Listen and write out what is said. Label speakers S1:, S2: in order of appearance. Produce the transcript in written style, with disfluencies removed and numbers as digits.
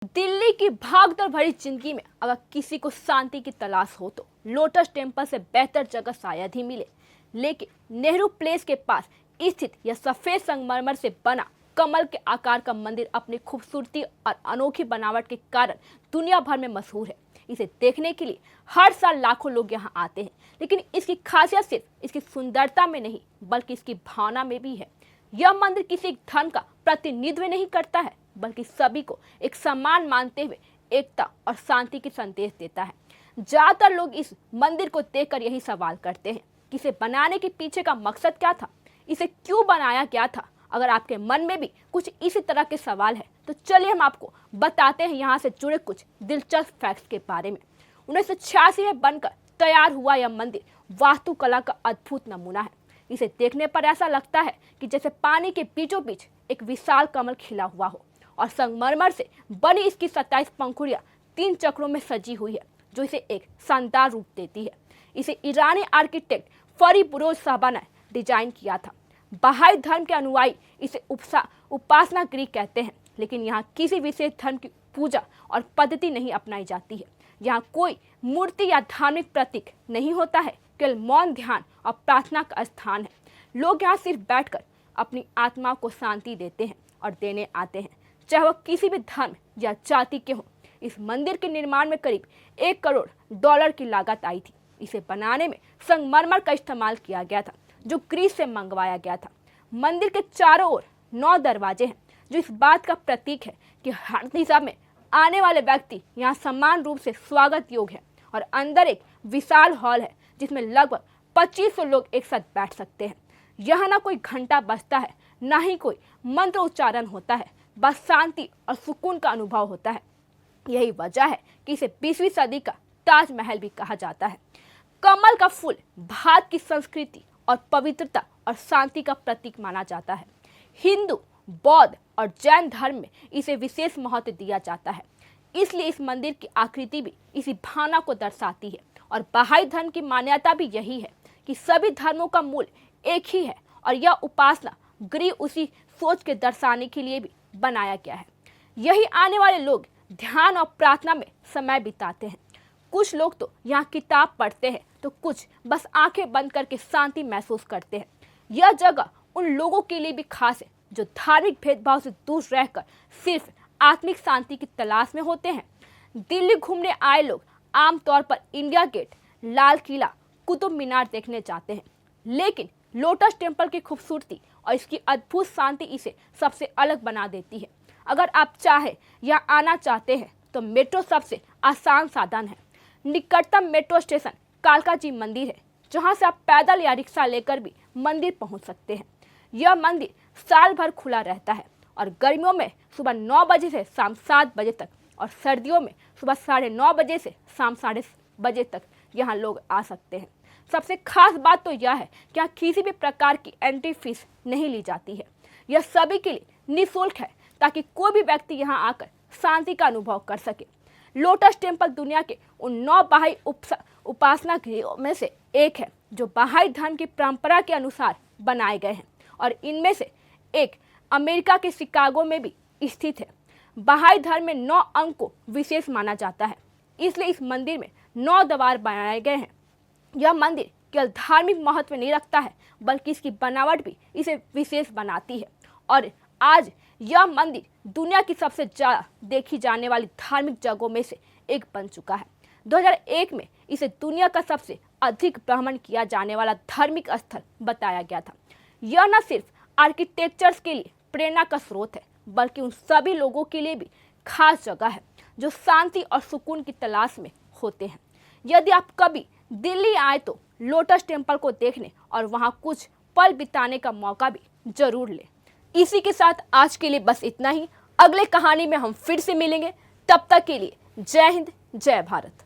S1: दिल्ली की भागदौड़ भरी जिंदगी में अगर किसी को शांति की तलाश हो तो लोटस टेम्पल से बेहतर जगह शायद ही मिले। लेकिन नेहरू प्लेस के पास स्थित यह सफेद संगमरमर से बना कमल के आकार का मंदिर अपनी खूबसूरती और अनोखी बनावट के कारण दुनिया भर में मशहूर है। इसे देखने के लिए हर साल लाखों लोग यहाँ आते हैं, लेकिन इसकी खासियत सिर्फ इसकी सुंदरता में नहीं बल्कि इसकी भावना में भी है। यह मंदिर किसी एक धर्म का प्रतिनिधित्व नहीं करता है, बल्कि सभी को एक समान मानते हुए एकता और शांति की संदेश देता है। ज्यादातर लोग इस मंदिर को देखकर यही सवाल करते हैं कि इसे बनाने के पीछे का मकसद क्या था, इसे क्यों बनाया गया था। अगर आपके मन में भी कुछ इसी तरह के सवाल है तो चलिए हम आपको बताते हैं यहाँ से जुड़े कुछ दिलचस्प फैक्ट्स के बारे में। 1986 में बनकर तैयार हुआ यह मंदिर वास्तुकला का अद्भुत नमूना है। इसे देखने पर ऐसा लगता है कि जैसे पानी के बीचों बीच एक विशाल कमल खिला हुआ हो और संगमरमर से बनी इसकी 27 पंखुड़ियां 3 चक्रों में सजी हुई है, जो इसे एक शानदार रूप देती है। इसे ईरानी आर्किटेक्ट फरीबुरोज शाहबा ने डिजाइन किया था। बहाई धर्म के अनुयायी इसे उपासना गृह कहते हैं, लेकिन यहाँ किसी विशेष धर्म की पूजा और पद्धति नहीं अपनाई जाती है। यहाँ कोई मूर्ति या धार्मिक प्रतीक नहीं होता है, केवल मौन ध्यान और प्रार्थना का स्थान है। लोग यहाँ सिर्फ बैठकर अपनी आत्मा को शांति देते हैं और देने आते हैं, चाहे वह किसी भी धर्म या जाति के हो। इस मंदिर के निर्माण में करीब $1 करोड़ की लागत आई थी। इसे बनाने में संगमरमर का इस्तेमाल किया गया था, जो ग्रीस से मंगवाया गया था। मंदिर के चारों ओर 9 दरवाजे हैं, जो इस बात का प्रतीक है कि हर दिशा में आने वाले व्यक्ति यहाँ समान रूप से स्वागत योग्य है। और अंदर एक विशाल हॉल है जिसमें लगभग 2500 लोग एक साथ बैठ सकते हैं। यहाँ ना कोई घंटा बजता है, ना ही कोई मंत्र उच्चारण होता है, बस शांति और सुकून का अनुभव होता है। यही वजह है कि इसे 20वीं सदी का ताजमहल भी कहा जाता है। कमल का फूल भारत की संस्कृति और पवित्रता और शांति का प्रतीक माना जाता है। हिंदू, बौद्ध और जैन धर्म में इसे विशेष महत्व दिया जाता है, इसलिए इस मंदिर की आकृति भी इसी भावना को दर्शाती है। और बहाई धर्म की मान्यता भी यही है कि सभी धर्मों का मूल एक ही है और यह उपासना गृह उसी सोच के दर्शाने के लिए भी बनाया गया है। यही आने वाले लोग ध्यान और प्रार्थना में समय बिताते हैं। कुछ लोग तो यहाँ किताब पढ़ते हैं, तो कुछ बस आंखें बंद करके शांति महसूस करते हैं। यह जगह उन लोगों के लिए भी खास है जो धार्मिक भेदभाव से दूर रहकर सिर्फ आत्मिक शांति की तलाश में होते हैं। दिल्ली घूमने आए लोग आमतौर पर इंडिया गेट, लाल किला, कुतुब मीनार देखने जाते हैं, लेकिन लोटस टेम्पल की खूबसूरती और इसकी अद्भुत शांति इसे सबसे अलग बना देती है। अगर आप चाहे या आना चाहते हैं तो मेट्रो सबसे आसान साधन है। निकटतम मेट्रो स्टेशन कालकाजी मंदिर है, जहां से आप पैदल या रिक्शा लेकर भी मंदिर पहुंच सकते हैं। यह मंदिर साल भर खुला रहता है और गर्मियों में सुबह 9 बजे से शाम 7 बजे तक और सर्दियों में सुबह 9:30 बजे से शाम 6:30 बजे तक यहाँ लोग आ सकते हैं। सबसे खास बात तो यह है कि यहाँ किसी भी प्रकार की एंट्री फीस नहीं ली जाती है। यह सभी के लिए निःशुल्क है, ताकि कोई भी व्यक्ति यहाँ आकर शांति का अनुभव कर सके। लोटस टेम्पल दुनिया के उन 9 बहाई उपासना गृहों में से एक है, जो बहाई धर्म की परंपरा के अनुसार बनाए गए हैं और इनमें से एक अमेरिका के शिकागो में भी स्थित है। बहाई धर्म में 9 अंक को विशेष माना जाता है, इसलिए इस मंदिर में 9 द्वार बनाए गए हैं। यह मंदिर केवल धार्मिक महत्व नहीं रखता है, बल्कि इसकी बनावट भी इसे विशेष बनाती है। और आज यह मंदिर दुनिया की सबसे ज़्यादा देखी जाने वाली धार्मिक जगहों में से एक बन चुका है। 2001 में इसे दुनिया का सबसे अधिक भ्रमण किया जाने वाला धार्मिक स्थल बताया गया था। यह न सिर्फ आर्किटेक्चर्स के लिए प्रेरणा का स्रोत है, बल्कि उन सभी लोगों के लिए भी खास जगह है जो शांति और सुकून की तलाश में होते हैं। यदि आप कभी दिल्ली आए तो लोटस टेम्पल को देखने और वहाँ कुछ पल बिताने का मौका भी जरूर लें। इसी के साथ आज के लिए बस इतना ही। अगले कहानी में हम फिर से मिलेंगे, तब तक के लिए जय हिंद, जय भारत।